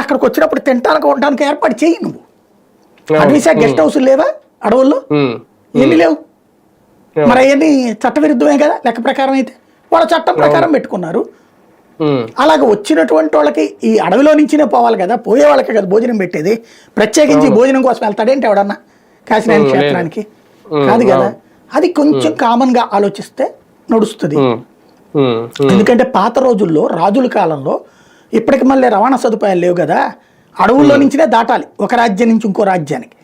అక్కడికి వచ్చినప్పుడు తినడానికి ఉండడానికి ఏర్పాటు చేయి నువ్వు. అడవిశాఖ గెస్ట్ హౌస్ లేవా అడవుల్లో? ఎన్ని లేవు మరి? అవన్నీ చట్టవిరుద్ధమే కదా లెక్క ప్రకారం అయితే. వాళ్ళ చట్టం ప్రకారం పెట్టుకున్నారు. అలాగే వచ్చినటువంటి వాళ్ళకి ఈ అడవిలో నుంచినే పోవాలి కదా, పోయే వాళ్ళకే కదా భోజనం పెట్టేది. ప్రత్యేకించి భోజనం కోసం వెళ్తాడేంటి ఎవడన్నా కాశీనారాయణ క్షేత్రానికి? కాదు కదా. అది కొంచెం కామన్ గా ఆలోచిస్తే నడుస్తుంది. ఎందుకంటే పాత రోజుల్లో రాజుల కాలంలో ఇప్పటికి మళ్ళీ రవాణా సదుపాయాలు లేవు కదా, అడవుల్లో నుంచినే దాటాలి ఒక రాజ్యం నుంచి ఇంకో రాజ్యానికి.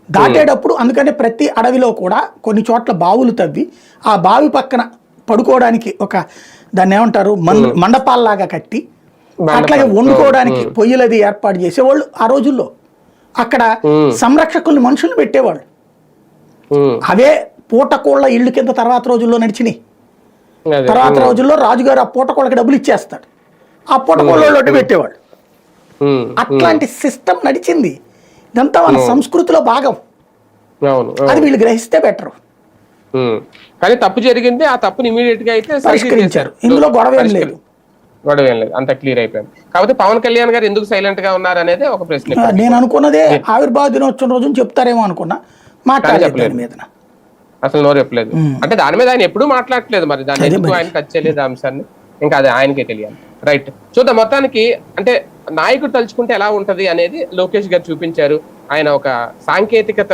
దాటేటప్పుడు అందుకని ప్రతి అడవిలో కూడా కొన్ని చోట్ల బావులు తవ్వి ఆ బావి పక్కన పడుకోవడానికి ఒక దాన్ని ఏమంటారు మండపాల్లాగా కట్టి అట్లాగే వండుకోవడానికి పొయ్యిలది ఏర్పాటు చేసేవాళ్ళు ఆ రోజుల్లో. అక్కడ సంరక్షకుల్ని మనుషులు పెట్టేవాళ్ళు. అవే పూటకోళ్ళ ఇళ్ళు కింద తర్వాత రోజుల్లో నడిచినాయి. తర్వాత రోజుల్లో రాజుగారు ఆ పూటకోళ్ళకి డబ్బులు ఇచ్చేస్తాడు, ఆ పూటకోళ్ళ పెట్టేవాళ్ళు. అట్లాంటి సిస్టమ్ నడిచింది. ఇదంతా మన సంస్కృతిలో భాగం. అది వీళ్ళు గ్రహిస్తే బెటర్. కానీ తప్పు జరిగింది, ఆ తప్పుని ఇమీడియట్ గా అయితే పరిష్కరించారు. ఇందులో గొడవ ఏం లేదు, అంత క్లియర్ అయిపోయింది. కాకపోతే పవన్ కళ్యాణ్ గారు ఎందుకు సైలెంట్ గా ఉన్నారనేది ఒక ప్రశ్న. నేను అనుకున్నదే ఆవిర్భావ దినోత్సవం రోజున చెప్తారేమో అనుకున్నా, మాట్లాడలేదు మీద అసలు నోరు చెప్పలేదు. అంటే దాని మీద ఆయన ఎప్పుడూ మాట్లాడలేదు. మరి దాన్ని ఎందుకు ఆయన టచ్ చేయలేదు అంశాన్ని, ఇంకా అది ఆయనకే తెలియాలి. రైట్, చూద్దాం. మొత్తానికి అంటే నాయకుడు తలుచుకుంటే ఎలా ఉంటది అనేది లోకేష్ గారు చూపించారు. ఆయన ఒక సాంకేతికత